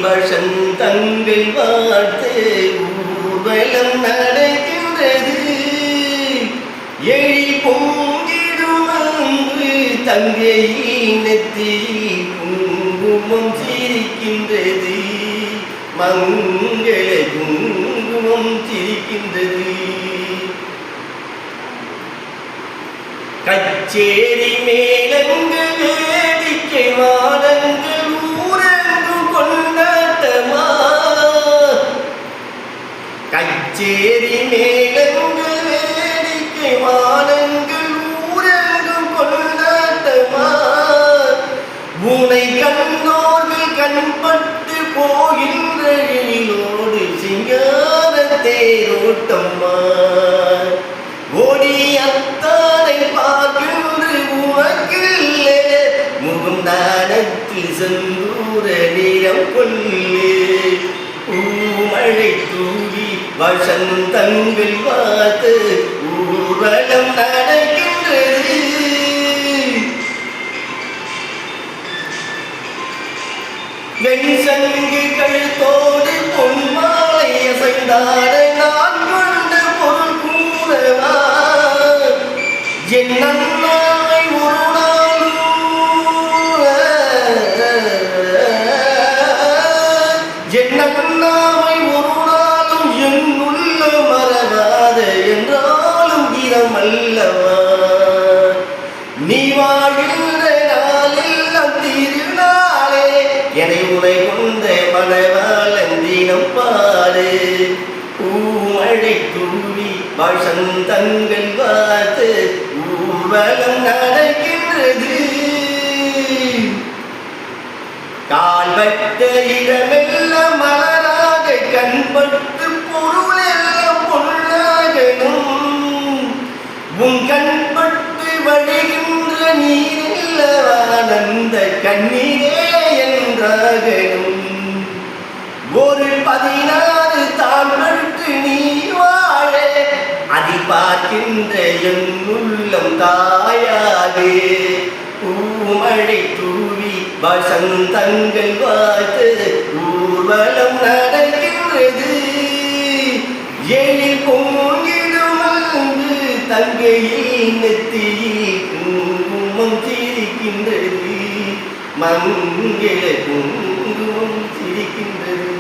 வசந்தங்கள் வாழ்த்து ஊர்வலம் நடக்கின்றது. எழி பொங்கிடும் அன்பு தங்கையின் நெற்றியில் குங்குமம் சிரிக்கின்றது. மங்கள குங்குமம் சிரிக்கின்றது. கச்சேரி மேளங்கள் வேடிக்கை வானங்கள் ஊரெங்கும் கொண்டாட்டமா. கச்சேரி மேளங்கள் வேடிக்கை வானங்கள் ஊரெங்கும் கொண்டாட்டமா. உனை கண்ணோர்கள் கண்பட்டு போகின்ற எழிலோடு சிங்கார தேரோட்டம்மா. ஓடி அத்தானை பார்க்கின்ற உனக்கில்லே முகம் தானத்தில் செந்தூர நிறம் கொள்ளே. பூமழை தூவி வசந்தங்கள் பார்த்து ஊர்வலம் நடக்கின்றது. வெண்சங்கு கழுத்தோடு பொன்மாலை அசைந்தாட நான் கொண்ட பொருள் கூறவா. என் நன்னாய் ஒரு நாளும் என் நன்னாமை ஒரு நாளும் என் உள்ள மறவாத என்றாலும் இடம் அல்லவா. நீ வாழ்கின்ற நாளெல்லாம் திருநாளே என்னை உனை கொண்ட மனவாளன் தினம் பாடு. பூமழை தூவி வசந்தங்கள் பார்த்து ஊர்வலம் நடக்கின்றது. கால்பட்ட இடமெல்லாம் மலராக கண்பட்டு பொருளெல்லாம் பொருளாகணும். உன் கண்பட்டு வழிகின்ற நீரில்லவானந்த கண்ணீரே என்றாகணும். ஒரு 16 தாழ்வட்டு நீ வாழ அதை பார்க்கின்ற என் உள்ளம் தாயாதே. பூமழை தூவி வசந்தங்கள் பார்த்து ஊர்வலம் நடக்கின்றது. எழில் பொங்கிடும் அன்பு தங்கையின் நெற்றியில் குங்குமம் சிரிக்கின்றது. மங்கள குங்குமம் சிரிக்கின்றது.